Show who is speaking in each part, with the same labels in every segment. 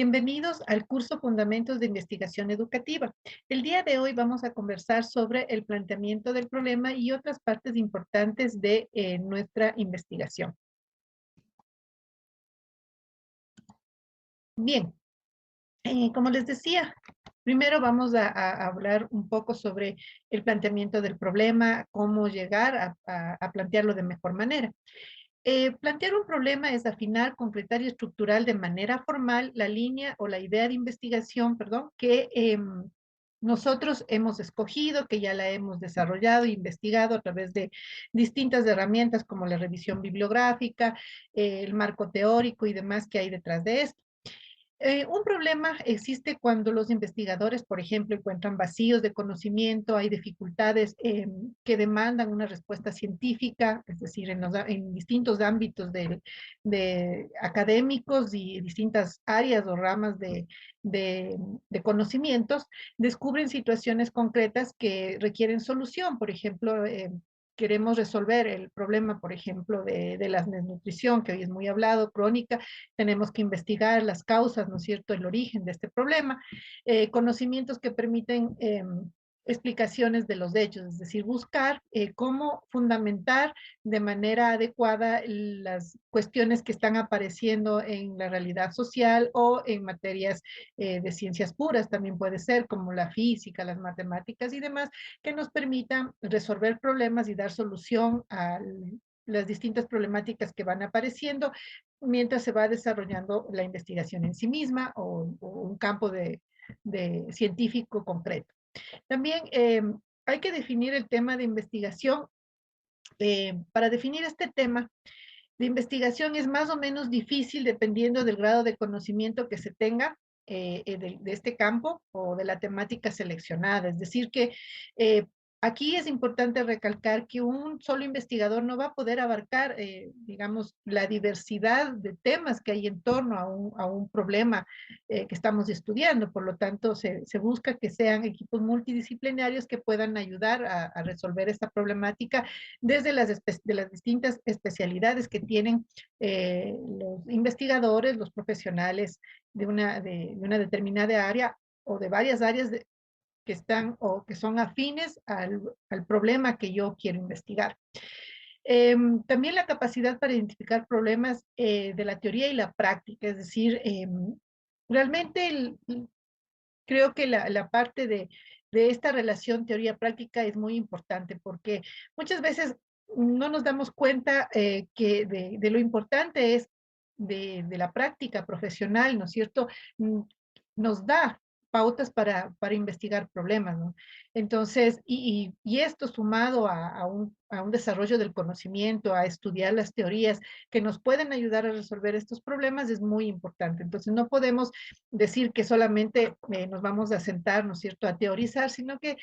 Speaker 1: Bienvenidos al curso Fundamentos de Investigación Educativa. El día de hoy vamos a conversar sobre el planteamiento del problema y otras partes importantes de nuestra investigación. Bien, como les decía, primero vamos a hablar un poco sobre el planteamiento del problema, cómo llegar a plantearlo de mejor manera. Plantear un problema es afinar, concretar y estructurar de manera formal la línea o la idea de investigación, perdón, que nosotros hemos escogido, que ya la hemos desarrollado e investigado a través de distintas herramientas como la revisión bibliográfica, el marco teórico y demás que hay detrás de esto. Un problema existe cuando los investigadores, por ejemplo, encuentran vacíos de conocimiento, hay dificultades que demandan una respuesta científica, es decir, en distintos ámbitos de académicos y distintas áreas o ramas de conocimientos, descubren situaciones concretas que requieren solución. Por ejemplo, queremos resolver el problema, por ejemplo, de la desnutrición, que hoy es muy hablado, crónica. Tenemos que investigar las causas, ¿no es cierto?, el origen de este problema, conocimientos que permiten explicaciones de los hechos, es decir, buscar cómo fundamentar de manera adecuada las cuestiones que están apareciendo en la realidad social o en materias de ciencias puras, también puede ser como la física, las matemáticas y demás, que nos permitan resolver problemas y dar solución a las distintas problemáticas que van apareciendo mientras se va desarrollando la investigación en sí misma o un campo de científico concreto. También hay que definir el tema de investigación. Para definir este tema de investigación es más o menos difícil dependiendo del grado de conocimiento que se tenga de este campo o de la temática seleccionada. Es decir, que aquí es importante recalcar que un solo investigador no va a poder abarcar, digamos, la diversidad de temas que hay en torno a un problema que estamos estudiando. Por lo tanto, se busca que sean equipos multidisciplinarios que puedan ayudar a resolver esta problemática desde de las distintas especialidades que tienen los investigadores, los profesionales de una determinada área o de varias áreas que están o que son afines al problema que yo quiero investigar. También la capacidad para identificar problemas de la teoría y la práctica, es decir, realmente creo que la parte de esta relación teoría-práctica es muy importante porque muchas veces no nos damos cuenta que de lo importante es de la práctica profesional, ¿no es cierto? Mm, Nos da pautas para investigar problemas, ¿no? Entonces, y esto sumado a un desarrollo del conocimiento, a estudiar las teorías que nos pueden ayudar a resolver estos problemas es muy importante. Entonces, no podemos decir que solamente nos vamos a sentar, ¿no es cierto?, a teorizar, sino que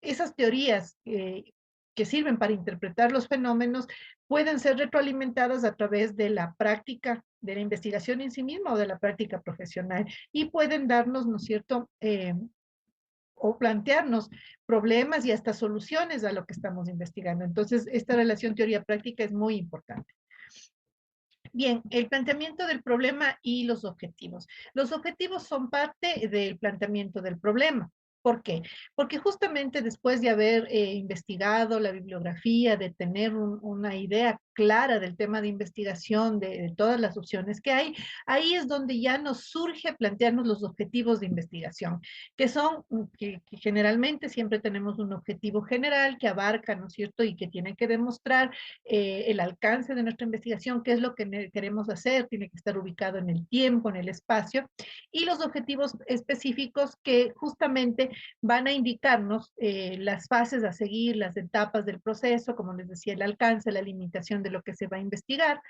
Speaker 1: esas teorías que sirven para interpretar los fenómenos pueden ser retroalimentadas a través de la práctica, de la investigación en sí misma o de la práctica profesional y pueden darnos, ¿no es cierto?, o plantearnos problemas y hasta soluciones a lo que estamos investigando. Entonces, esta relación teoría-práctica es muy importante. Bien, el planteamiento del problema y los objetivos. Los objetivos son parte del planteamiento del problema. ¿Por qué? Porque justamente después de haber investigado la bibliografía, de tener una idea clara del tema de investigación, de todas las opciones que hay, ahí es donde ya nos surge plantearnos los objetivos de investigación, que son, que generalmente siempre tenemos un objetivo general que abarca, ¿no es cierto?, y que tiene que demostrar el alcance de nuestra investigación, qué es lo que queremos hacer, tiene que estar ubicado en el tiempo, en el espacio, y los objetivos específicos que justamente van a indicarnos las fases a seguir, las etapas del proceso, como les decía, el alcance, la limitación de lo que se va a investigar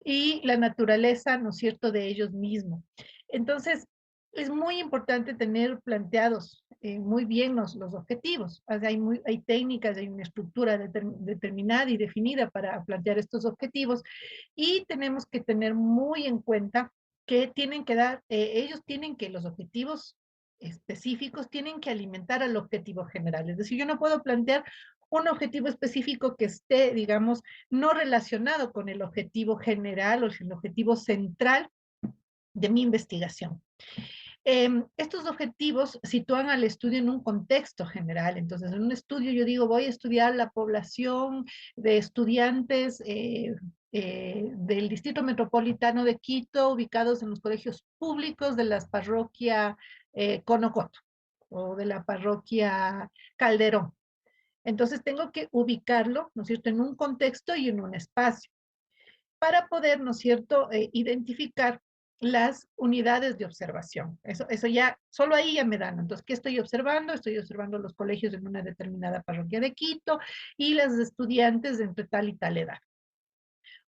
Speaker 1: y la naturaleza, ¿no es cierto?, de ellos mismos. Entonces, es muy importante tener planteados muy bien los objetivos. O sea, hay técnicas, hay una estructura determinada y definida para plantear estos objetivos y tenemos que tener muy en cuenta que tienen que dar, ellos tienen que, los objetivos específicos tienen que alimentar al objetivo general. Es decir, yo no puedo plantear un objetivo específico que esté, digamos, no relacionado con el objetivo general o el objetivo central de mi investigación. Estos objetivos sitúan al estudio en un contexto general. Entonces, en un estudio yo digo, voy a estudiar la población de estudiantes del Distrito Metropolitano de Quito, ubicados en los colegios públicos de la parroquia Conocoto o de la parroquia Calderón. Entonces, tengo que ubicarlo, ¿no es cierto?, en un contexto y en un espacio para poder, ¿no es cierto?, identificar las unidades de observación. Eso ya, solo ahí ya me dan. Entonces, ¿qué estoy observando? Estoy observando los colegios en una determinada parroquia de Quito y las estudiantes entre tal y tal edad.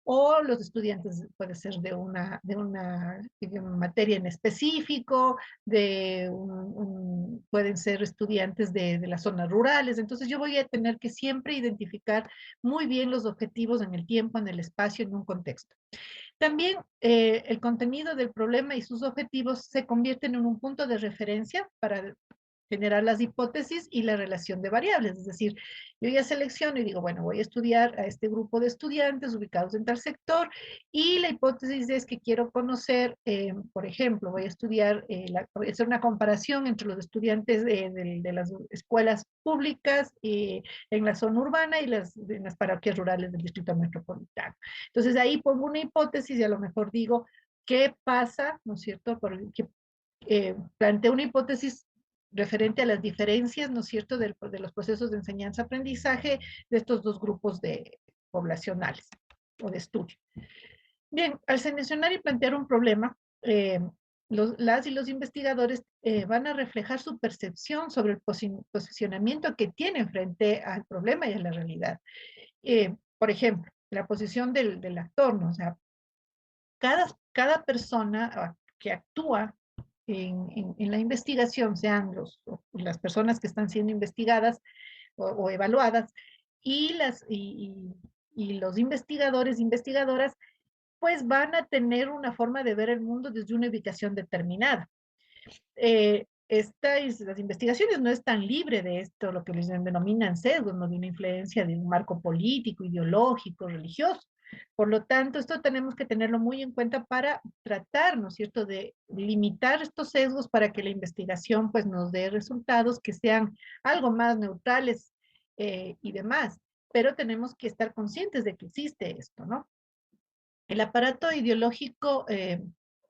Speaker 1: O los estudiantes puede ser digamos, materia en específico, pueden ser estudiantes de las zonas rurales. Entonces yo voy a tener que siempre identificar muy bien los objetivos en el tiempo, en el espacio, en un contexto. También el contenido del problema y sus objetivos se convierten en un punto de referencia para generar las hipótesis y la relación de variables. Es decir, yo ya selecciono y digo, bueno, voy a estudiar a este grupo de estudiantes ubicados en tal sector y la hipótesis es que quiero conocer, por ejemplo, voy a hacer una comparación entre los estudiantes de las escuelas públicas en la zona urbana y en las parroquias rurales del distrito metropolitano. Entonces ahí pongo una hipótesis y a lo mejor digo, ¿qué pasa, no es cierto? Planteo una hipótesis referente a las diferencias, ¿no es cierto?, de los procesos de enseñanza-aprendizaje de estos dos grupos poblacionales o de estudio. Bien, al seleccionar y plantear un problema, las y los investigadores van a reflejar su percepción sobre el posicionamiento que tienen frente al problema y a la realidad. Por ejemplo, la posición del actor, ¿no? O sea, cada persona que actúa en la investigación, sean las personas que están siendo investigadas o evaluadas, y, y los investigadores, investigadoras, pues van a tener una forma de ver el mundo desde una ubicación determinada. Las investigaciones no están libres de esto, lo que les denominan sesgos, ¿no? De una influencia de un marco político, ideológico, religioso. Por lo tanto, esto tenemos que tenerlo muy en cuenta para tratar, ¿no es cierto?, de limitar estos sesgos para que la investigación pues nos dé resultados que sean algo más neutrales y demás. Pero tenemos que estar conscientes de que existe esto, ¿no? El aparato ideológico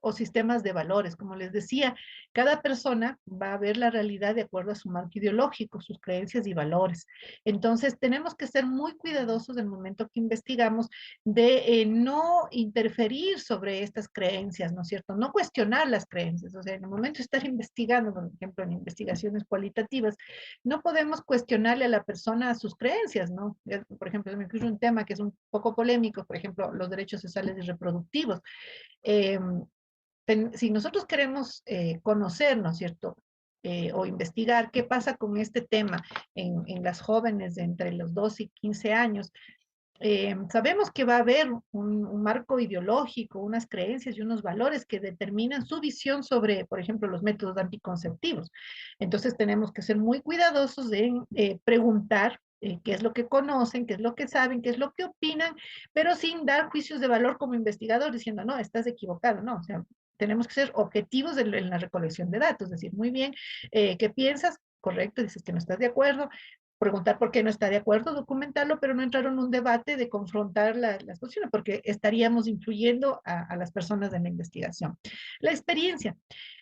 Speaker 1: o sistemas de valores, como les decía, cada persona va a ver la realidad de acuerdo a su marco ideológico, sus creencias y valores. Entonces, tenemos que ser muy cuidadosos del momento que investigamos de no interferir sobre estas creencias, ¿no es cierto? No cuestionar las creencias. O sea, en el momento de estar investigando, por ejemplo, en investigaciones cualitativas, no podemos cuestionarle a la persona sus creencias, ¿no? Por ejemplo, me incluye un tema que es un poco polémico, por ejemplo, los derechos sexuales y reproductivos. Eh, si nosotros queremos conocer, ¿no es cierto? O investigar qué pasa con este tema en las jóvenes de entre los 12 y 15 años, sabemos que va a haber un marco ideológico, unas creencias y unos valores que determinan su visión sobre, por ejemplo, los métodos anticonceptivos. Entonces tenemos que ser muy cuidadosos en preguntar qué es lo que conocen, qué es lo que saben, qué es lo que opinan, pero sin dar juicios de valor como investigador diciendo, no, estás equivocado, no, o sea, tenemos que ser objetivos en la recolección de datos, es decir, muy bien, ¿qué piensas? Correcto, dices que no estás de acuerdo, preguntar por qué no está de acuerdo, documentarlo, pero no entrar en un debate de confrontar las posiciones, porque estaríamos influyendo a las personas de la investigación. La experiencia.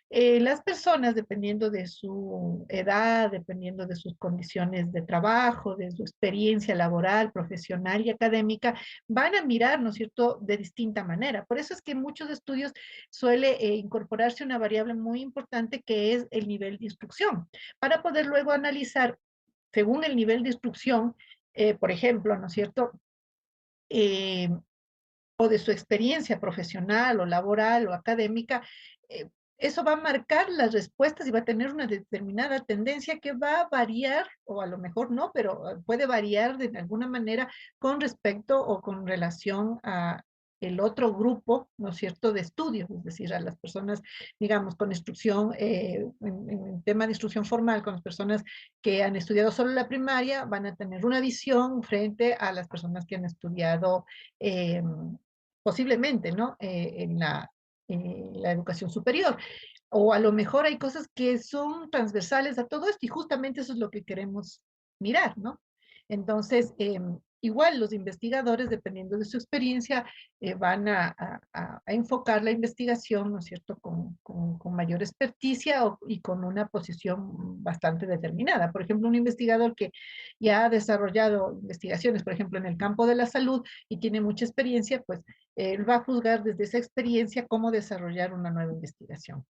Speaker 1: Las personas, dependiendo de su edad, dependiendo de sus condiciones de trabajo, de su experiencia laboral, profesional y académica, van a mirar, ¿no es cierto?, de distinta manera. Por eso es que en muchos estudios suele incorporarse una variable muy importante que es el nivel de instrucción, para poder luego analizar según el nivel de instrucción, por ejemplo, ¿no es cierto? Eh, o de su experiencia profesional o laboral o académica, eh, eso va a marcar las respuestas y va a tener una determinada tendencia que va a variar, o a lo mejor no, pero puede variar de alguna manera con respecto o con relación a el otro grupo, ¿no es cierto?, de estudio, es decir, a las personas, digamos, con instrucción, en tema de instrucción formal, con las personas que han estudiado solo la primaria, van a tener una visión frente a las personas que han estudiado posiblemente, ¿no? la educación superior. O a lo mejor hay cosas que son transversales a todo esto y justamente eso es lo que queremos mirar, ¿no? Entonces, igual los investigadores, dependiendo de su experiencia, van a enfocar la investigación, ¿no es cierto?, con mayor experticia y con una posición bastante determinada. Por ejemplo, un investigador que ya ha desarrollado investigaciones, por ejemplo, en el campo de la salud y tiene mucha experiencia, pues él va a juzgar desde esa experiencia cómo desarrollar una nueva investigación.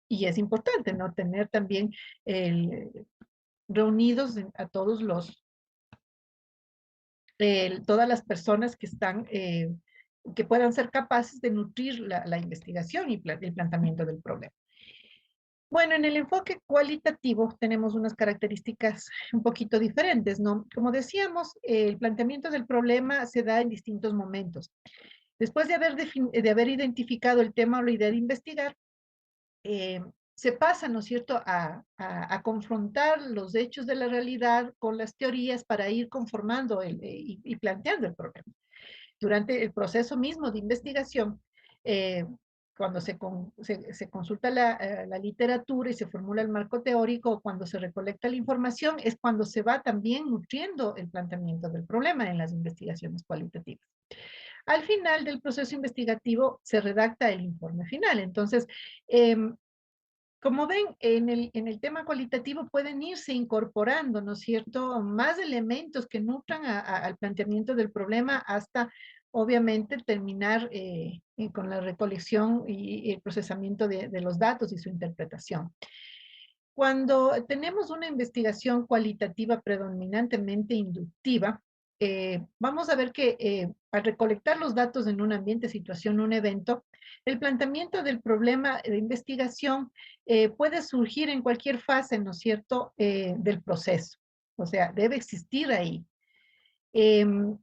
Speaker 1: Y es importante, ¿no? Tener también reunidos a todos todas las personas que están, que puedan ser capaces de nutrir la investigación y el planteamiento del problema. Bueno, en el enfoque cualitativo tenemos unas características un poquito diferentes, ¿no? Como decíamos, el planteamiento del problema se da en distintos momentos. Después de haber identificado el tema o la idea de investigar, eh, se pasa, ¿no es cierto?, a confrontar los hechos de la realidad con las teorías para ir conformando y planteando el problema. Durante el proceso mismo de investigación, eh, cuando se consulta la literatura y se formula el marco teórico, cuando se recolecta la información, es cuando se va también nutriendo el planteamiento del problema en las investigaciones cualitativas. Al final del proceso investigativo se redacta el informe final. Entonces, como ven, en el tema cualitativo pueden irse incorporando, ¿no es cierto?, más elementos que nutran al planteamiento del problema hasta, obviamente, terminar con la recolección y el procesamiento de los datos y su interpretación. Cuando tenemos una investigación cualitativa predominantemente inductiva, vamos a ver que al recolectar los datos en un ambiente, situación, un evento, el planteamiento del problema de investigación puede surgir en cualquier fase, ¿no es cierto?, del proceso. O sea, debe existir ahí. Em,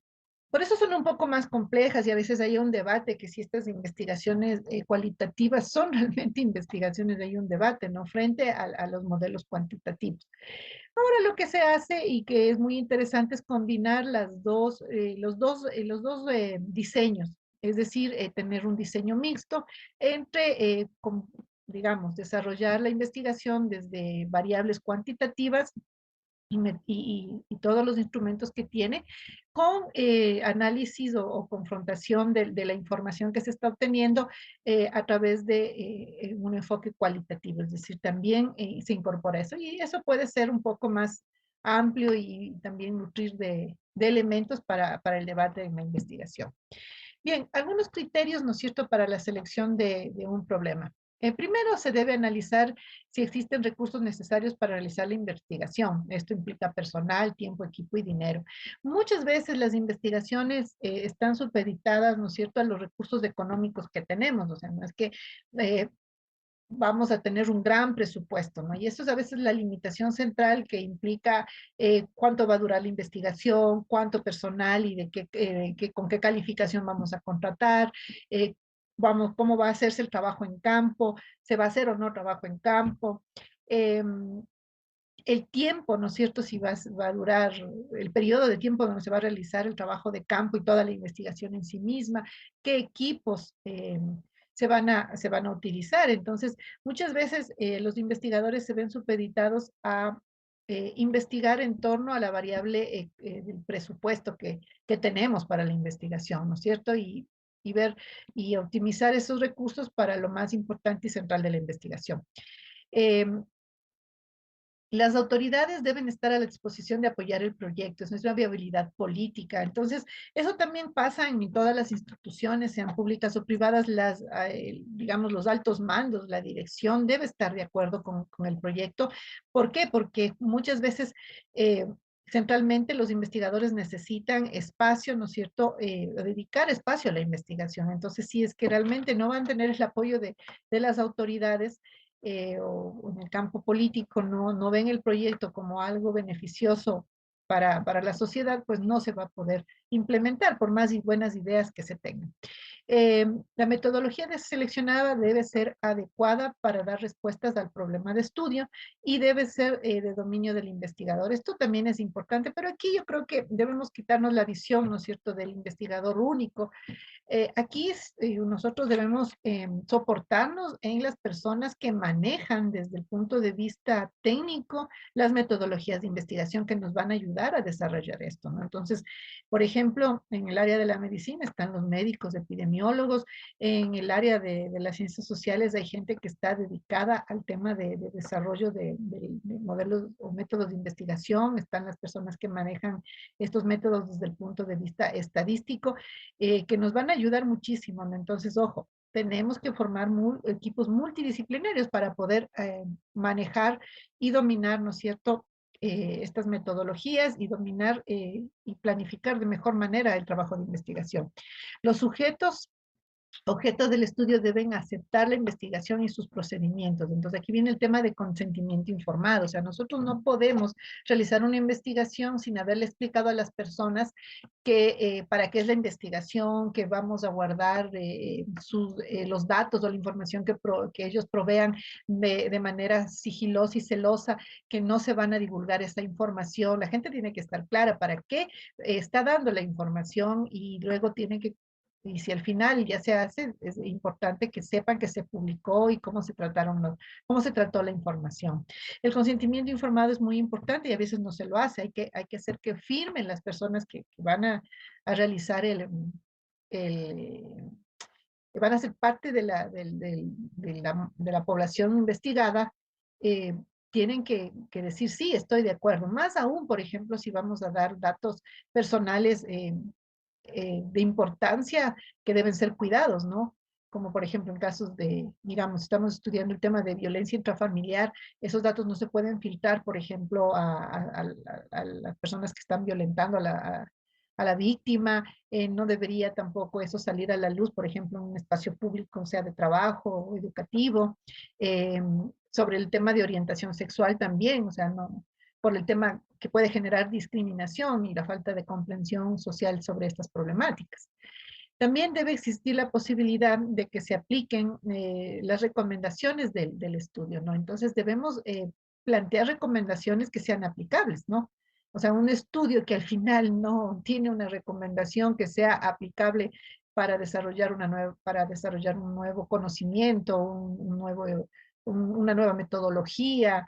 Speaker 1: por eso son un poco más complejas y a veces hay un debate que si estas investigaciones cualitativas son realmente investigaciones, hay un debate, ¿no? Frente a los modelos cuantitativos. Ahora lo que se hace y que es muy interesante es combinar los dos diseños, es decir, tener un diseño mixto entre, digamos, desarrollar la investigación desde variables cuantitativas y todos los instrumentos que tiene, con análisis o confrontación de la información que se está obteniendo a través de un enfoque cualitativo, es decir, también se incorpora eso y eso puede ser un poco más amplio y también nutrir de elementos para el debate en la investigación. Bien, algunos criterios, ¿no es cierto?, para la selección de un problema. Primero, se debe analizar si existen recursos necesarios para realizar la investigación. Esto implica personal, tiempo, equipo y dinero. Muchas veces las investigaciones están supeditadas, ¿no es cierto?, a los recursos económicos que tenemos. O sea, no es que eh, vamos a tener un gran presupuesto, ¿no? Y eso es a veces la limitación central que implica cuánto va a durar la investigación, cuánto personal y con qué calificación vamos a contratar, eh, cómo va a hacerse el trabajo en campo, se va a hacer o no trabajo en campo. El tiempo, ¿no es cierto? Si va a durar el periodo de tiempo donde se va a realizar el trabajo de campo y toda la investigación en sí misma, qué equipos se van a utilizar. Entonces, muchas veces los investigadores se ven supeditados a investigar en torno a la variable del presupuesto que tenemos para la investigación, ¿no es cierto? Y ver y optimizar esos recursos para lo más importante y central de la investigación. Em, las autoridades deben estar a la disposición de apoyar el proyecto, es una viabilidad política. Entonces, eso también pasa en todas las instituciones, sean públicas o privadas, digamos, los altos mandos, la dirección debe estar de acuerdo con el proyecto. ¿Por qué? Porque muchas veces centralmente los investigadores necesitan espacio, ¿no es cierto?, dedicar espacio a la investigación. Entonces, si es que realmente no van a tener el apoyo de las autoridades, o en el campo político no ven el proyecto como algo beneficioso para la sociedad, pues no se va a poder implementar por más buenas ideas que se tengan. La metodología seleccionada debe ser adecuada para dar respuestas al problema de estudio y debe ser de dominio del investigador. Esto también es importante, pero aquí yo creo que debemos quitarnos la visión, ¿no es cierto?, del investigador único. Nosotros debemos soportarnos en las personas que manejan desde el punto de vista técnico las metodologías de investigación que nos van a ayudar a desarrollar esto, ¿no? Entonces, por ejemplo, en el área de la medicina están los médicos, epidemiólogos, en el área de las ciencias sociales hay gente que está dedicada al tema de desarrollo de modelos o métodos de investigación, están las personas que manejan estos métodos desde el punto de vista estadístico, que nos van a ayudar muchísimo, ¿no? Entonces, ojo, tenemos que formar equipos multidisciplinarios para poder manejar y dominar, ¿no es cierto?, estas metodologías y dominar y planificar de mejor manera el trabajo de investigación. Los sujetos objetos del estudio deben aceptar la investigación y sus procedimientos. Entonces, aquí viene el tema de consentimiento informado. O sea, nosotros no podemos realizar una investigación sin haberle explicado a las personas que para qué es la investigación, que vamos a guardar los datos o la información que ellos provean de manera sigilosa y celosa, que no se van a divulgar esa información. La gente tiene que estar clara para qué está dando la información y luego tiene que y si al final ya se hace, es importante que sepan que se publicó y cómo se trató la información. El consentimiento informado es muy importante y a veces no se lo hace. Hay que hacer que firmen las personas que van a realizar el, que van a ser parte de la población investigada, eh, tienen que decir, sí, estoy de acuerdo. Más aún, por ejemplo, si vamos a dar datos personales de importancia que deben ser cuidados, ¿no? Como por ejemplo en casos de, digamos, estamos estudiando el tema de violencia intrafamiliar, esos datos no se pueden filtrar, por ejemplo, a las personas que están violentando a la víctima, no debería tampoco eso salir a la luz, por ejemplo, en un espacio público, sea de trabajo o educativo, eh, sobre el tema de orientación sexual también, o sea, no, por el tema que puede generar discriminación y la falta de comprensión social sobre estas problemáticas. También debe existir la posibilidad de que se apliquen las recomendaciones del estudio, ¿no? Entonces debemos plantear recomendaciones que sean aplicables, ¿no? O sea, un estudio que al final no tiene una recomendación que sea aplicable para desarrollar para desarrollar un nuevo conocimiento, una nueva metodología,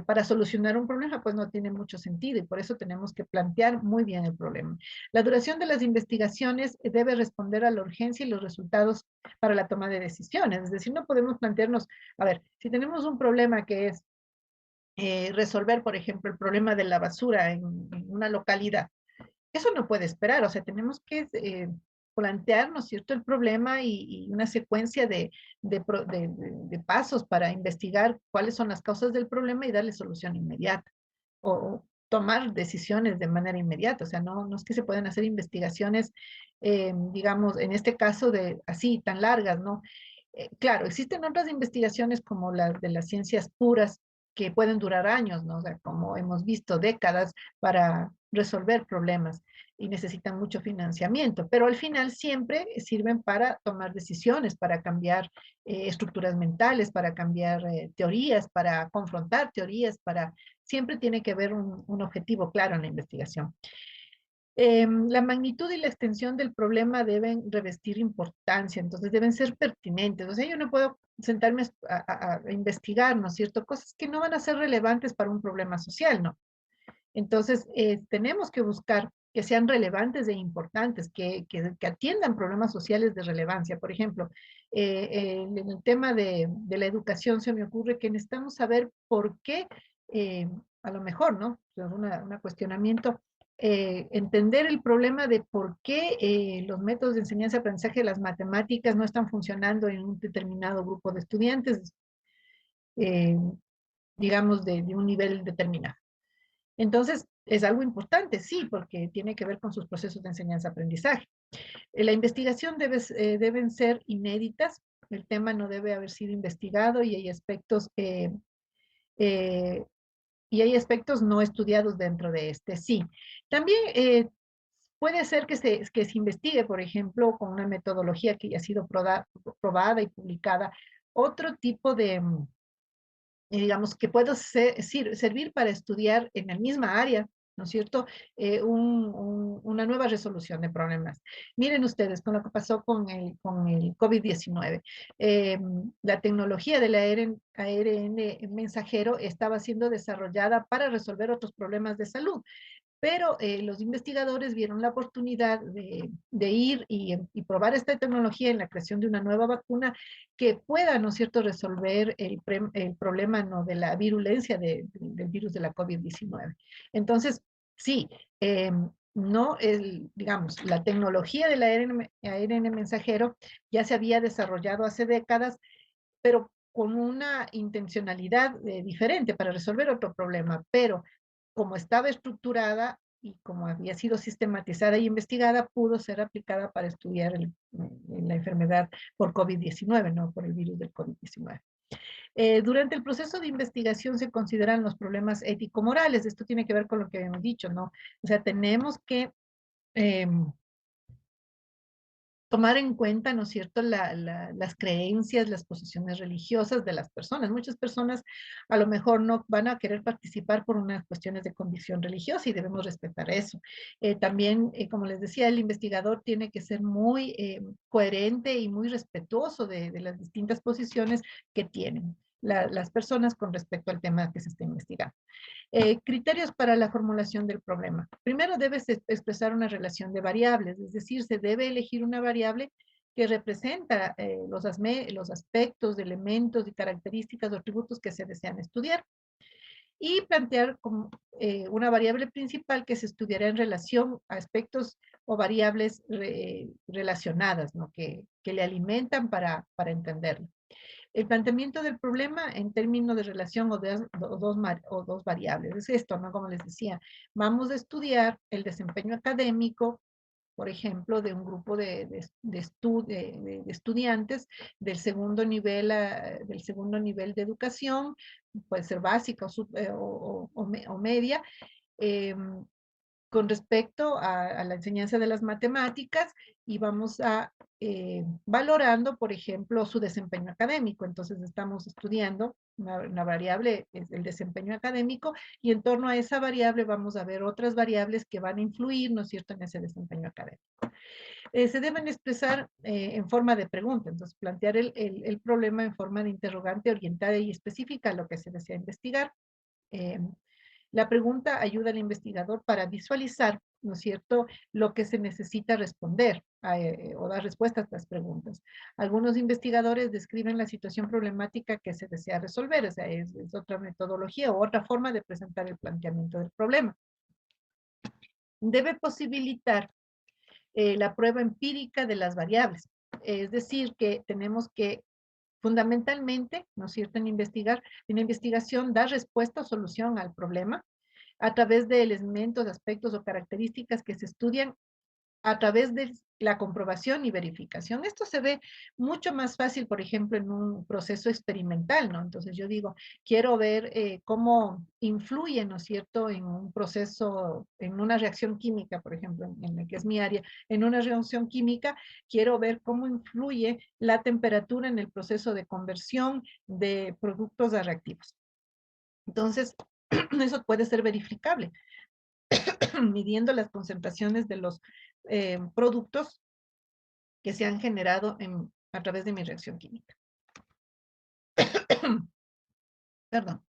Speaker 1: para solucionar un problema, pues no tiene mucho sentido y por eso tenemos que plantear muy bien el problema. La duración de las investigaciones debe responder a la urgencia y los resultados para la toma de decisiones. Es decir, no podemos plantearnos, a ver, si tenemos un problema que es resolver, por ejemplo, el problema de la basura en una localidad, eso no puede esperar, o sea, tenemos que plantearnos, ¿cierto?, el problema y una secuencia de pasos para investigar cuáles son las causas del problema y darle solución inmediata o tomar decisiones de manera inmediata. O sea, no es que se pueden hacer investigaciones, digamos, en este caso de así tan largas, ¿no? Claro, existen otras investigaciones como las de las ciencias puras que pueden durar años, ¿no? O sea, como hemos visto, décadas para resolver problemas y necesitan mucho financiamiento, pero al final siempre sirven para tomar decisiones, para cambiar estructuras mentales, para cambiar teorías, para confrontar teorías, siempre tiene que haber un objetivo claro en la investigación. La magnitud y la extensión del problema deben revestir importancia, entonces deben ser pertinentes. O sea, yo no puedo sentarme a investigar, ¿no es cierto? Cosas que no van a ser relevantes para un problema social, ¿no? Entonces, tenemos que buscar que sean relevantes e importantes, que atiendan problemas sociales de relevancia. Por ejemplo, en el tema de la educación se me ocurre que necesitamos saber por qué, eh, a lo mejor, ¿no? Un cuestionamiento, entender el problema de por qué los métodos de enseñanza-aprendizaje de las matemáticas no están funcionando en un determinado grupo de estudiantes, eh, digamos, de un nivel determinado. Entonces, es algo importante, sí, porque tiene que ver con sus procesos de enseñanza-aprendizaje. La investigación deben ser inéditas, el tema no debe haber sido investigado eh, y hay aspectos no estudiados dentro de este, sí. También Puede ser que se investigue, por ejemplo, con una metodología que ya ha sido probada y publicada, otro tipo de, digamos, que pueda servir para estudiar en la misma área, ¿no es cierto? Una nueva resolución de problemas. Miren ustedes, con lo que pasó con el COVID-19, la tecnología del ARN mensajero estaba siendo desarrollada para resolver otros problemas de salud, pero los investigadores vieron la oportunidad de ir y probar esta tecnología en la creación de una nueva vacuna que pueda, ¿no es cierto?, resolver el problema, ¿no?, de la virulencia del virus de la COVID-19. Entonces, sí, no, digamos, la tecnología del ARN mensajero ya se había desarrollado hace décadas, pero con una intencionalidad diferente para resolver otro problema, pero como estaba estructurada y como había sido sistematizada y investigada, pudo ser aplicada para estudiar la enfermedad por COVID-19, no por el virus del COVID-19. Durante el proceso de investigación se consideran los problemas ético-morales. Esto tiene que ver con lo que habíamos dicho, ¿no? O sea, tenemos que eh, tomar en cuenta, ¿no es cierto?, las creencias, las posiciones religiosas de las personas. Muchas personas a lo mejor no van a querer participar por unas cuestiones de convicción religiosa y debemos respetar eso. También, como les decía, el investigador tiene que ser muy coherente y muy respetuoso de las distintas posiciones que tienen las personas con respecto al tema que se está investigando. Criterios para la formulación del problema. Primero debes expresar una relación de variables, es decir, se debe elegir una variable que representa los aspectos, elementos y características o atributos que se desean estudiar y plantear como, una variable principal que se estudiará en relación a aspectos o variables relacionadas, ¿no?, que le alimentan para entenderlo. El planteamiento del problema en términos de relación o dos variables. Es esto, ¿no? Como les decía, vamos a estudiar el desempeño académico, por ejemplo, de un grupo de estudiantes del segundo nivel de educación, puede ser básica o media, eh, con respecto a la enseñanza de las matemáticas y vamos a valorando, por ejemplo, su desempeño académico. Entonces estamos estudiando una variable, es el desempeño académico, y en torno a esa variable vamos a ver otras variables que van a influir, ¿no es cierto?, en ese desempeño académico. Se deben expresar en forma de pregunta, entonces plantear el problema en forma de interrogante orientada y específica a lo que se desea investigar. Eh, la pregunta ayuda al investigador para visualizar, ¿no es cierto?, lo que se necesita responder o dar respuesta a estas preguntas. Algunos investigadores describen la situación problemática que se desea resolver, o sea, es otra metodología o otra forma de presentar el planteamiento del problema. Debe posibilitar la prueba empírica de las variables, es decir, que tenemos que fundamentalmente, ¿no es cierto?, en investigación, dar respuesta o solución al problema a través de elementos, aspectos o características que se estudian a través de la comprobación y verificación. Esto se ve mucho más fácil, por ejemplo, en un proceso experimental, ¿no? Entonces yo digo, quiero ver cómo influye, ¿no es cierto?, en un proceso, en una reacción química, por ejemplo, en el que es mi área, en una reacción química, quiero ver cómo influye la temperatura en el proceso de conversión de productos a reactivos. Entonces, eso puede ser verificable midiendo las concentraciones de los productos que se han generado a través de mi reacción química. Perdón.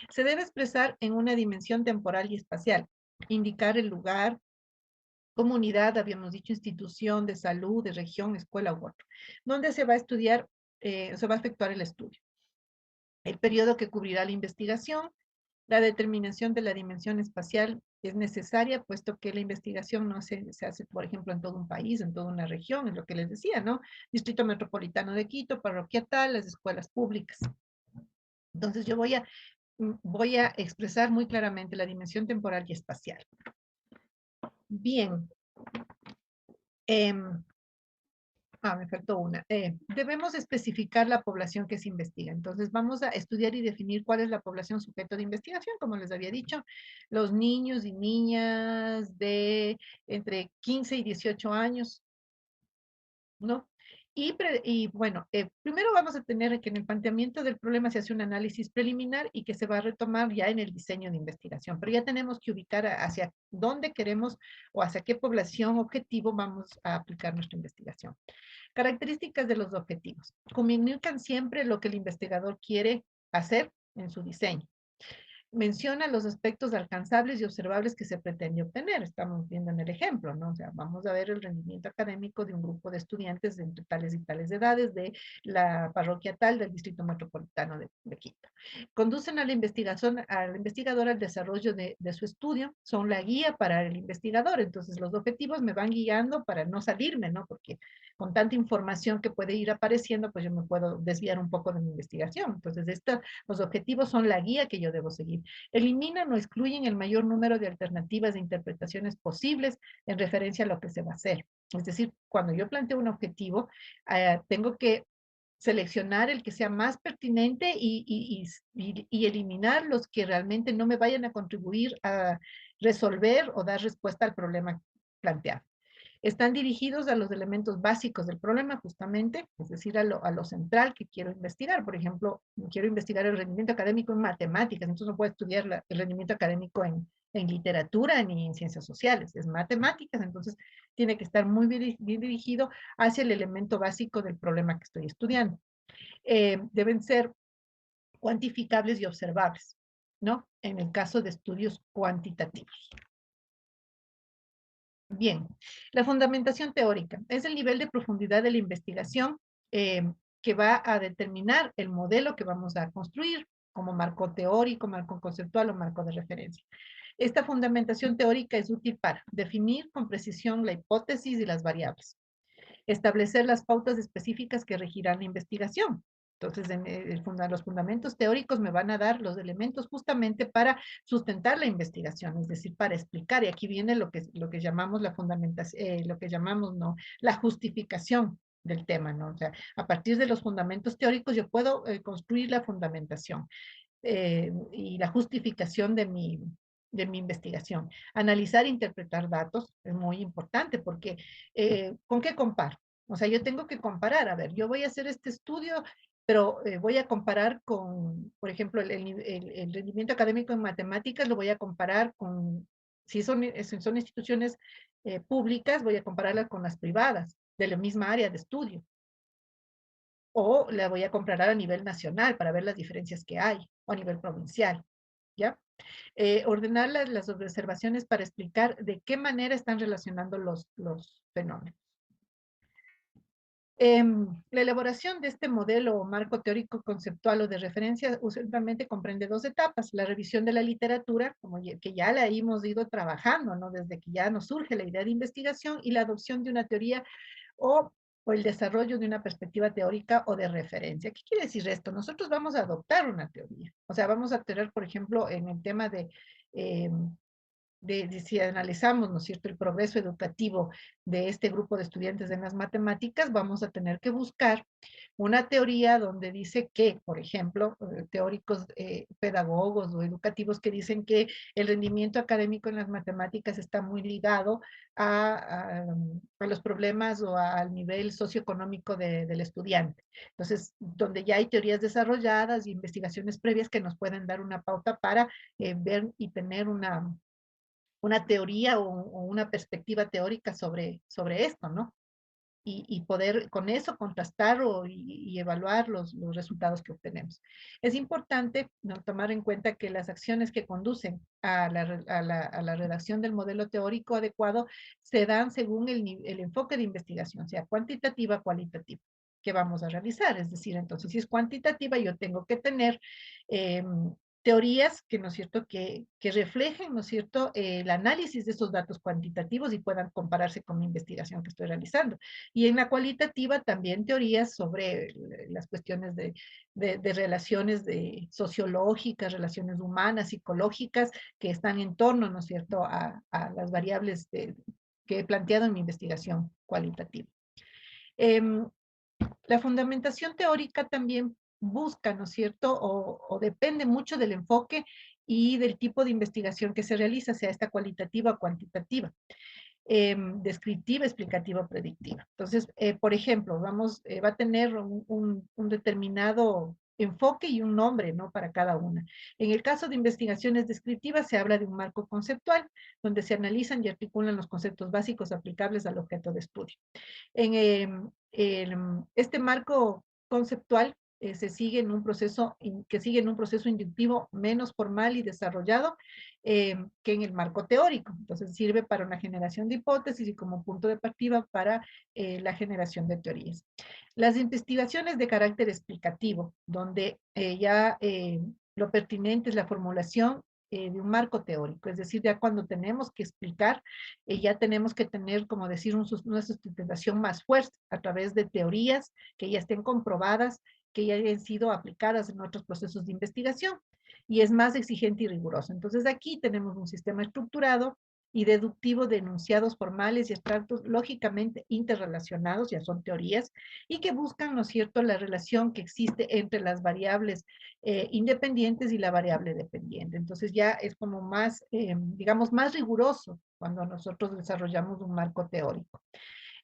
Speaker 1: Se debe expresar en una dimensión temporal y espacial, indicar el lugar, comunidad, habíamos dicho institución de salud, de región, escuela u otro, donde se va a estudiar, se va a efectuar el estudio. El periodo que cubrirá la investigación, la determinación de la dimensión espacial es necesaria, puesto que la investigación no se hace, por ejemplo, en todo un país, en toda una región, es lo que les decía, ¿no? Distrito Metropolitano de Quito, parroquia tal, las escuelas públicas. Entonces yo voy a expresar muy claramente la dimensión temporal y espacial. Bien. Me faltó una. Debemos especificar la población que se investiga. Entonces, vamos a estudiar y definir cuál es la población sujeto de investigación, como les había dicho, los niños y niñas de entre 15 y 18 años, ¿no? Y bueno, primero vamos a tener que en el planteamiento del problema se hace un análisis preliminar y que se va a retomar ya en el diseño de investigación, pero ya tenemos que ubicar hacia dónde queremos o hacia qué población objetivo vamos a aplicar nuestra investigación. Características de los objetivos. Comunican siempre lo que el investigador quiere hacer en su diseño. Menciona los aspectos alcanzables y observables que se pretende obtener. Estamos viendo en el ejemplo, ¿no? O sea, vamos a ver el rendimiento académico de un grupo de estudiantes de entre tales y tales edades de la parroquia tal del Distrito Metropolitano de Quito. Conducen a la investigación, al investigador al desarrollo de su estudio, son la guía para el investigador. Entonces, los objetivos me van guiando para no salirme, ¿no? Porque con tanta información que puede ir apareciendo, pues yo me puedo desviar un poco de mi investigación. Entonces, los objetivos son la guía que yo debo seguir. Eliminan o excluyen el mayor número de alternativas de interpretaciones posibles en referencia a lo que se va a hacer. Es decir, cuando yo planteo un objetivo, tengo que seleccionar el que sea más pertinente y eliminar los que realmente no me vayan a contribuir a resolver o dar respuesta al problema planteado. Están dirigidos a los elementos básicos del problema, justamente, es decir, a lo central que quiero investigar. Por ejemplo, quiero investigar el rendimiento académico en matemáticas, entonces no puedo estudiar el rendimiento académico en literatura ni en ciencias sociales, es matemáticas, entonces tiene que estar muy bien dirigido hacia el elemento básico del problema que estoy estudiando. Deben ser cuantificables y observables, ¿no? En el caso de estudios cuantitativos. Bien, la fundamentación teórica es el nivel de profundidad de la investigación que va a determinar el modelo que vamos a construir como marco teórico, marco conceptual o marco de referencia. Esta fundamentación teórica es útil para definir con precisión la hipótesis y las variables, establecer las pautas específicas que regirán la investigación. Entonces, los fundamentos teóricos me van a dar los elementos justamente para sustentar la investigación, es decir, para explicar. Y aquí viene lo que llamamos la fundamentación, lo que llamamos, ¿no? La justificación del tema, ¿no? O sea, a partir de los fundamentos teóricos yo puedo construir la fundamentación y la justificación de mi investigación. Analizar e interpretar datos es muy importante porque ¿con qué comparo? O sea, yo tengo que comparar, a ver, yo voy a hacer este estudio, pero voy a comparar con, por ejemplo, el rendimiento académico en matemáticas, lo voy a comparar con, si son instituciones públicas, voy a compararlas con las privadas de la misma área de estudio o la voy a comparar a nivel nacional para ver las diferencias que hay, o a nivel provincial, ¿ya? Ordenar las observaciones para explicar de qué manera están relacionando los fenómenos. La elaboración de este modelo o marco teórico conceptual o de referencia usualmente comprende dos etapas, la revisión de la literatura, que ya la hemos ido trabajando, ¿no? Desde que ya nos surge la idea de investigación y la adopción de una teoría o, o el desarrollo de una perspectiva teórica o de referencia. ¿Qué quiere decir esto? Nosotros vamos a adoptar una teoría, o sea, vamos a tener, por ejemplo, en el tema eh, de si analizamos, ¿no es cierto?, el progreso educativo de este grupo de estudiantes en las matemáticas, vamos a tener que buscar una teoría donde dice que, por ejemplo, teóricos pedagogos o educativos que dicen que el rendimiento académico en las matemáticas está muy ligado a los problemas o al nivel socioeconómico del estudiante. Entonces, donde ya hay teorías desarrolladas y investigaciones previas que nos pueden dar una pauta para ver y tener una teoría o una perspectiva teórica sobre esto, ¿no? Y poder con eso contrastar y evaluar los resultados que obtenemos. Es importante, ¿no?, tomar en cuenta que las acciones que conducen a la redacción del modelo teórico adecuado se dan según el enfoque de investigación, sea cuantitativa, cualitativa, que vamos a realizar. Es decir, entonces, si es cuantitativa, yo tengo que tener eh, teorías que, ¿no es cierto?, que reflejen, ¿no es cierto?, el análisis de esos datos cuantitativos y puedan compararse con mi investigación que estoy realizando. Y en la cualitativa también teorías sobre las cuestiones de relaciones sociológicas, relaciones humanas, psicológicas, que están en torno, ¿no es cierto?, a las variables que he planteado en mi investigación cualitativa. Em, la fundamentación teórica también busca, ¿no es cierto? O depende mucho del enfoque y del tipo de investigación que se realiza, sea esta cualitativa o cuantitativa, descriptiva, explicativa o predictiva. Entonces, por ejemplo, va a tener un determinado enfoque y un nombre, ¿no? Para cada una. En el caso de investigaciones descriptivas se habla de un marco conceptual, donde se analizan y articulan los conceptos básicos aplicables al objeto de estudio. En este marco conceptual se sigue en un proceso, que sigue en un proceso inductivo menos formal y desarrollado que en el marco teórico. Entonces sirve para una generación de hipótesis y como punto de partida para la generación de teorías. Las investigaciones de carácter explicativo, donde lo pertinente es la formulación de un marco teórico, es decir, ya cuando tenemos que explicar, ya tenemos que tener, como decir, una sustentación más fuerte a través de teorías que ya estén comprobadas, que ya hayan sido aplicadas en otros procesos de investigación, y es más exigente y riguroso. Entonces aquí tenemos un sistema estructurado y deductivo de enunciados formales y abstractos lógicamente interrelacionados, ya son teorías, y que buscan, ¿no es cierto?, la relación que existe entre las variables independientes y la variable dependiente. Entonces ya es como más, digamos, más riguroso cuando nosotros desarrollamos un marco teórico.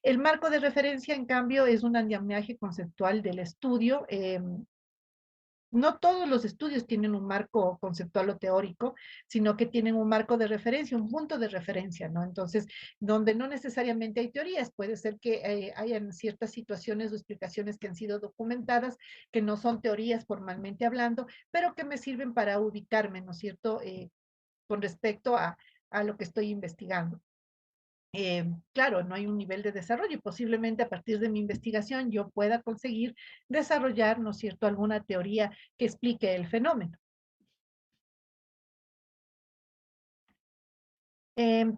Speaker 1: El marco de referencia, en cambio, es un andamiaje conceptual del estudio. No todos los estudios tienen un marco conceptual o teórico, sino que tienen un marco de referencia, un punto de referencia, ¿no? Entonces, donde no necesariamente hay teorías, puede ser que hayan ciertas situaciones o explicaciones que han sido documentadas, que no son teorías formalmente hablando, pero que me sirven para ubicarme, ¿no es cierto?, con respecto a lo que estoy investigando. Claro, no hay un nivel de desarrollo y posiblemente a partir de mi investigación yo pueda conseguir desarrollar, ¿no es cierto?, alguna teoría que explique el fenómeno. Eh,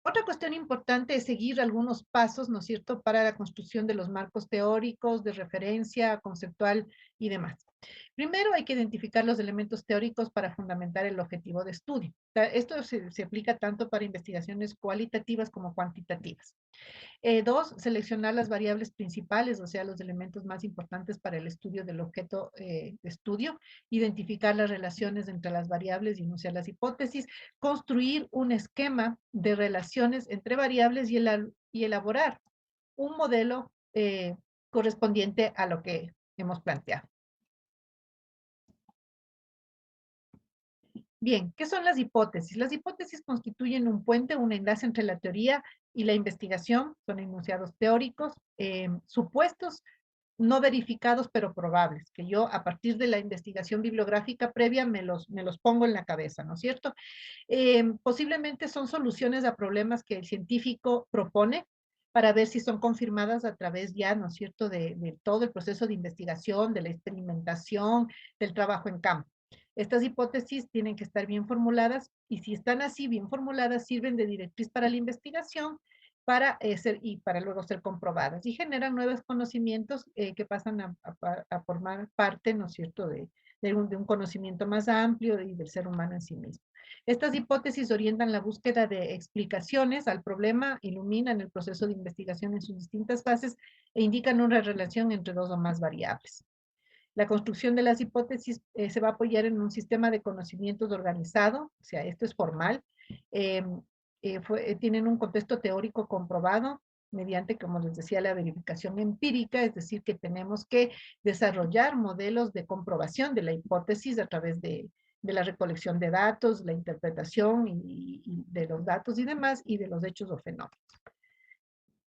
Speaker 1: Otra cuestión importante es seguir algunos pasos, ¿no es cierto?, para la construcción de los marcos teóricos, de referencia, conceptual y demás. Primero hay que identificar los elementos teóricos para fundamentar el objetivo de estudio. Esto se aplica tanto para investigaciones cualitativas como cuantitativas. Dos, seleccionar las variables principales, o sea, los elementos más importantes para el estudio del objeto de estudio, identificar las relaciones entre las variables y enunciar las hipótesis, construir un esquema de relaciones entre variables y elaborar un modelo correspondiente a lo que hemos planteado. Bien, ¿qué son las hipótesis? Las hipótesis constituyen un puente, un enlace entre la teoría y la investigación, son enunciados teóricos, supuestos no verificados pero probables, que yo a partir de la investigación bibliográfica previa me los pongo en la cabeza, ¿no es cierto? Posiblemente son soluciones a problemas que el científico propone para ver si son confirmadas a través ya, ¿no es cierto?, de todo el proceso de investigación, de la experimentación, del trabajo en campo. Estas hipótesis tienen que estar bien formuladas y si están así bien formuladas, sirven de directriz para la investigación y para luego ser comprobadas y generan nuevos conocimientos que pasan a formar parte, ¿no es cierto?, de un conocimiento más amplio y del ser humano en sí mismo. Estas hipótesis orientan la búsqueda de explicaciones al problema, iluminan el proceso de investigación en sus distintas fases e indican una relación entre dos o más variables. La construcción de las hipótesis se va a apoyar en un sistema de conocimientos organizado, o sea, esto es formal, eh, tienen un contexto teórico comprobado mediante, como les decía, la verificación empírica, es decir, que tenemos que desarrollar modelos de comprobación de la hipótesis a través de la recolección de datos, la interpretación y de los datos y demás, y de los hechos o fenómenos.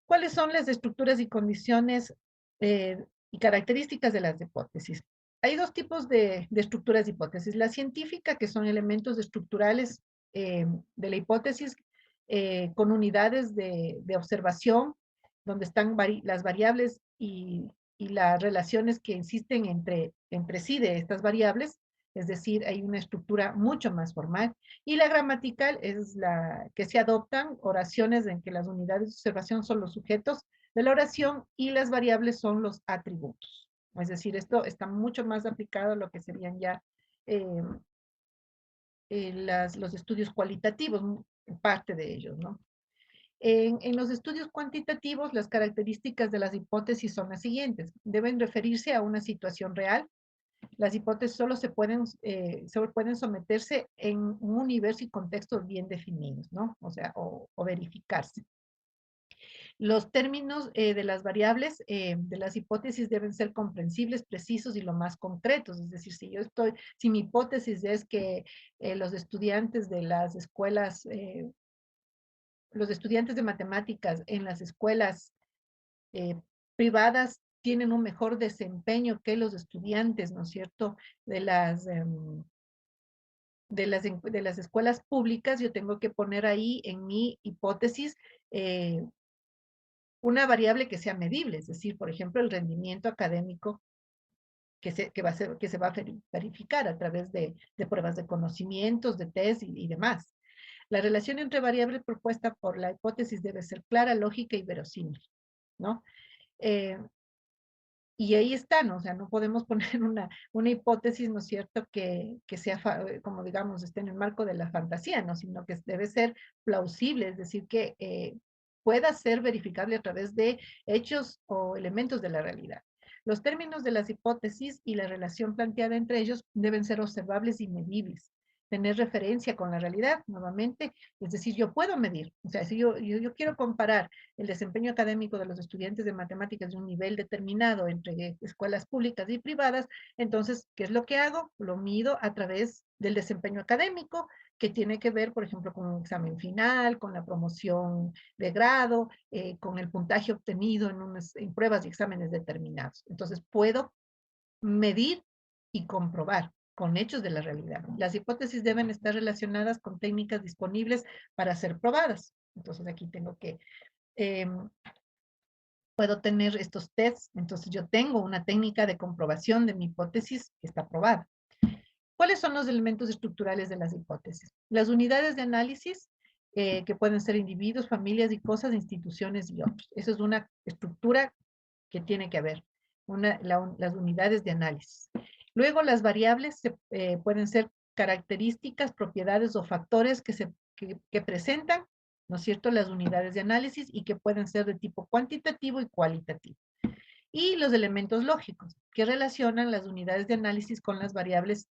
Speaker 1: ¿Cuáles son las estructuras y condiciones y características de las hipótesis? Hay dos tipos de estructuras de hipótesis. La científica, que son elementos estructurales de la hipótesis con unidades de observación, donde están las variables y las relaciones que existen entre sí de estas variables, es decir, hay una estructura mucho más formal. Y la gramatical es la que se adoptan oraciones en que las unidades de observación son los sujetos de la oración y las variables son los atributos. Es decir, esto está mucho más aplicado a lo que serían ya eh, los estudios cualitativos, parte de ellos, ¿no? En los estudios cuantitativos, las características de las hipótesis son las siguientes. Deben referirse a una situación real. Las hipótesis solo pueden someterse en un universo y contextos bien definidos, ¿no? O sea, o verificarse. Los términos de las variables de las hipótesis deben ser comprensibles, precisos y lo más concretos. Es decir, si mi hipótesis es que los estudiantes de las escuelas, los estudiantes de matemáticas en las escuelas eh, privadas tienen un mejor desempeño que los estudiantes, ¿no es cierto?, de de las escuelas públicas, yo tengo que poner ahí en mi hipótesis eh, una variable que sea medible, es decir, por ejemplo, el rendimiento académico que se va a verificar a través de pruebas de conocimientos, de test y demás. La relación entre variables propuesta por la hipótesis debe ser clara, lógica y verosímil, ¿no? Eh, y ahí está, ¿no? O sea, no podemos poner una hipótesis, ¿no es cierto?, que sea, como digamos, esté en el marco de la fantasía, ¿no? Sino que debe ser plausible, es decir, que pueda ser verificable a través de hechos o elementos de la realidad. Los términos de las hipótesis y la relación planteada entre ellos deben ser observables y medibles, tener referencia con la realidad, nuevamente, es decir, yo puedo medir, o sea, si yo quiero comparar el desempeño académico de los estudiantes de matemáticas de un nivel determinado entre escuelas públicas y privadas, entonces, ¿qué es lo que hago? Lo mido a través del desempeño académico, que tiene que ver, por ejemplo, con un examen final, con la promoción de grado, con el puntaje obtenido en pruebas y exámenes determinados. Entonces, puedo medir y comprobar con hechos de la realidad. Las hipótesis deben estar relacionadas con técnicas disponibles para ser probadas. Entonces, aquí tengo que eh, puedo tener estos tests, entonces yo tengo una técnica de comprobación de mi hipótesis que está probada. ¿Cuáles son los elementos estructurales de las hipótesis? Las unidades de análisis, que pueden ser individuos, familias y cosas, instituciones y otros. Esa es una estructura que tiene que haber, las unidades de análisis. Luego las variables pueden ser características, propiedades o factores que presentan, ¿no es cierto?, las unidades de análisis y que pueden ser de tipo cuantitativo y cualitativo. Y los elementos lógicos, que relacionan las unidades de análisis con las variables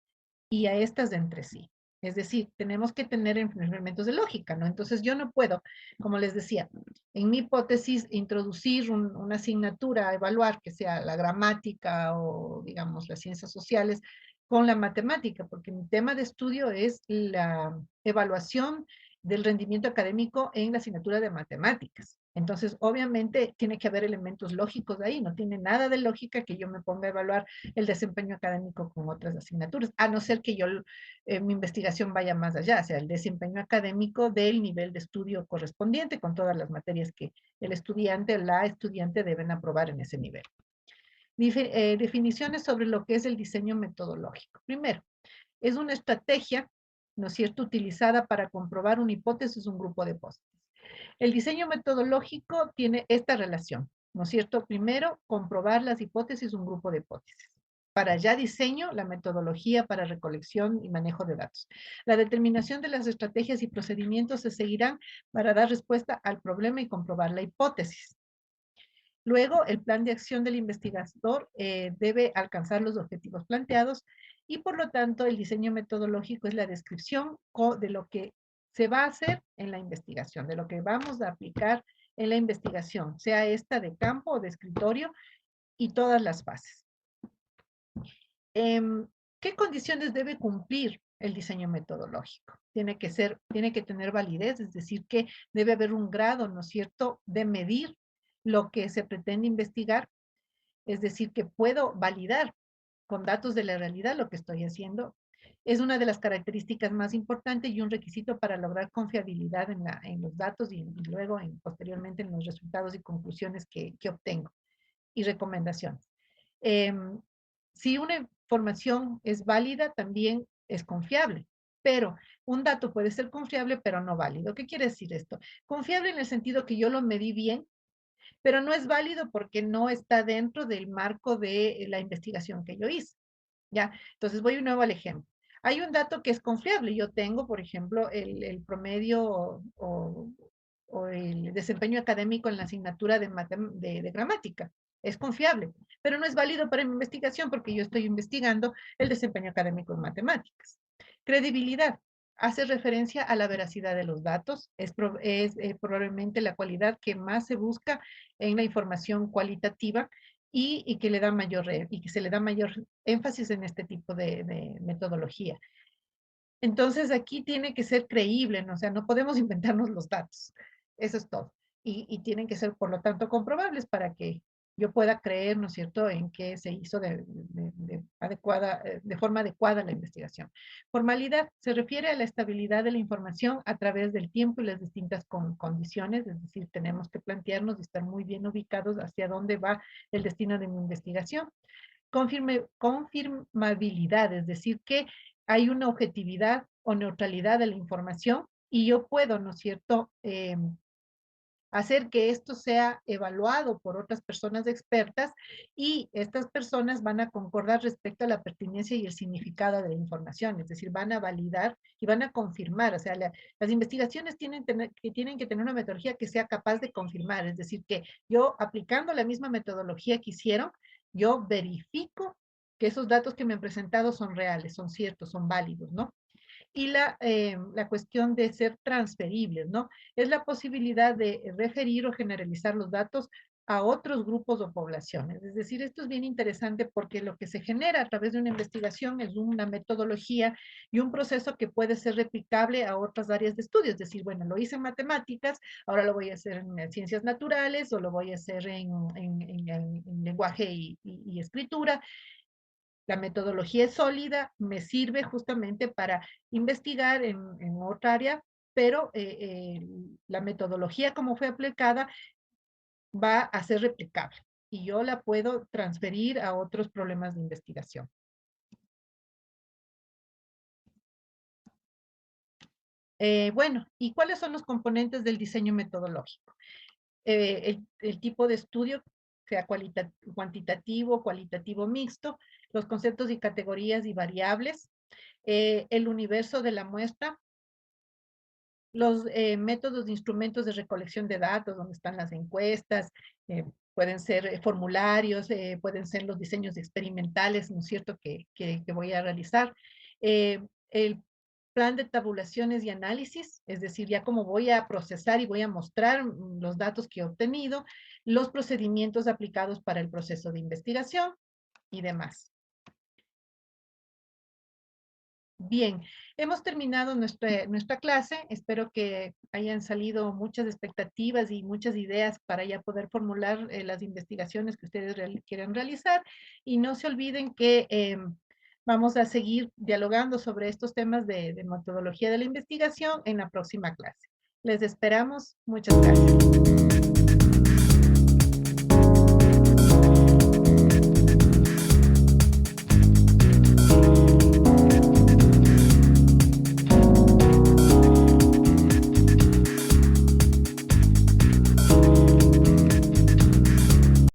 Speaker 1: y a estas de entre sí. Es decir, tenemos que tener elementos de lógica, ¿no? Entonces yo no puedo, como les decía, en mi hipótesis, introducir una asignatura a evaluar, que sea la gramática o, digamos, las ciencias sociales, con la matemática, porque mi tema de estudio es la evaluación del rendimiento académico en la asignatura de matemáticas. Entonces, obviamente, tiene que haber elementos lógicos ahí, no tiene nada de lógica que yo me ponga a evaluar el desempeño académico con otras asignaturas, a no ser que mi investigación vaya más allá, o sea, el desempeño académico del nivel de estudio correspondiente con todas las materias que el estudiante o la estudiante deben aprobar en ese nivel. Definiciones sobre lo que es el diseño metodológico. Primero, es una estrategia, ¿no es cierto?, utilizada para comprobar una hipótesis o un grupo de hipótesis. El diseño metodológico tiene esta relación, ¿no es cierto? Primero, comprobar las hipótesis, un grupo de hipótesis. Para ya diseño, la metodología para recolección y manejo de datos. La determinación de las estrategias y procedimientos se seguirán para dar respuesta al problema y comprobar la hipótesis. Luego, el plan de acción del investigador debe alcanzar los objetivos planteados y, por lo tanto, el diseño metodológico es la descripción de lo que se va a hacer en la investigación, de lo que vamos a aplicar en la investigación, sea esta de campo o de escritorio y todas las fases. ¿Qué condiciones debe cumplir el diseño metodológico? Tiene que tener validez, es decir, que debe haber un grado, ¿no es cierto?, de medir lo que se pretende investigar, es decir, que puedo validar con datos de la realidad lo que estoy haciendo. Es una de las características más importantes y un requisito para lograr confiabilidad en los datos y luego posteriormente en los resultados y conclusiones que obtengo y recomendaciones. Em, si una información es válida, también es confiable, pero un dato puede ser confiable, pero no válido. ¿Qué quiere decir esto? Confiable en el sentido que yo lo medí bien, pero no es válido porque no está dentro del marco de la investigación que yo hice. ¿Ya? Entonces voy de nuevo al ejemplo. Hay un dato que es confiable. Yo tengo, por ejemplo, el promedio o o el desempeño académico en la asignatura de gramática. Es confiable, pero no es válido para mi investigación porque yo estoy investigando el desempeño académico en matemáticas. Credibilidad. Hace referencia a la veracidad de los datos. Es probablemente la cualidad que más se busca en la información cualitativa y que le da y que se le da mayor énfasis en este tipo de metodología. Entonces aquí tiene que ser creíble, ¿no? O sea, no podemos inventarnos los datos. Eso es todo. Y tienen que ser, por lo tanto, comprobables para que yo pueda creer, ¿no es cierto?, en que se hizo de forma adecuada la investigación. Formalidad se refiere a la estabilidad de la información a través del tiempo y las distintas condiciones, es decir, tenemos que plantearnos y estar muy bien ubicados hacia dónde va el destino de mi investigación. Confirmabilidad, es decir, que hay una objetividad o neutralidad de la información y yo puedo, ¿no es cierto?, hacer que esto sea evaluado por otras personas expertas y estas personas van a concordar respecto a la pertinencia y el significado de la información, es decir, van a validar y van a confirmar, o sea, las investigaciones tienen que tener una metodología que sea capaz de confirmar, es decir, que yo aplicando la misma metodología que hicieron, yo verifico que esos datos que me han presentado son reales, son ciertos, son válidos, ¿no? Y la cuestión de ser transferibles, ¿no? Es la posibilidad de referir o generalizar los datos a otros grupos o poblaciones. Es decir, esto es bien interesante porque lo que se genera a través de una investigación es una metodología y un proceso que puede ser replicable a otras áreas de estudio. Es decir, bueno, lo hice en matemáticas, ahora lo voy a hacer en ciencias naturales o lo voy a hacer en lenguaje y escritura. La metodología es sólida, me sirve justamente para investigar en otra área, pero la metodología como fue aplicada va a ser replicable y yo la puedo transferir a otros problemas de investigación. Bueno, ¿y cuáles son los componentes del diseño metodológico? El tipo de estudio, sea cuantitativo, cualitativo mixto, los conceptos y categorías y variables, el universo de la muestra, los métodos de instrumentos de recolección de datos, donde están las encuestas, pueden ser formularios, pueden ser los diseños experimentales, ¿no es cierto?, que voy a realizar. El plan de tabulaciones y análisis, es decir, ya cómo voy a procesar y voy a mostrar los datos que he obtenido, los procedimientos aplicados para el proceso de investigación y demás. Bien, hemos terminado nuestra clase. Espero que hayan salido muchas expectativas y muchas ideas para ya poder formular las investigaciones que ustedes quieran realizar. Y no se olviden que vamos a seguir dialogando sobre estos temas de metodología de la investigación en la próxima clase. Les esperamos. Muchas gracias.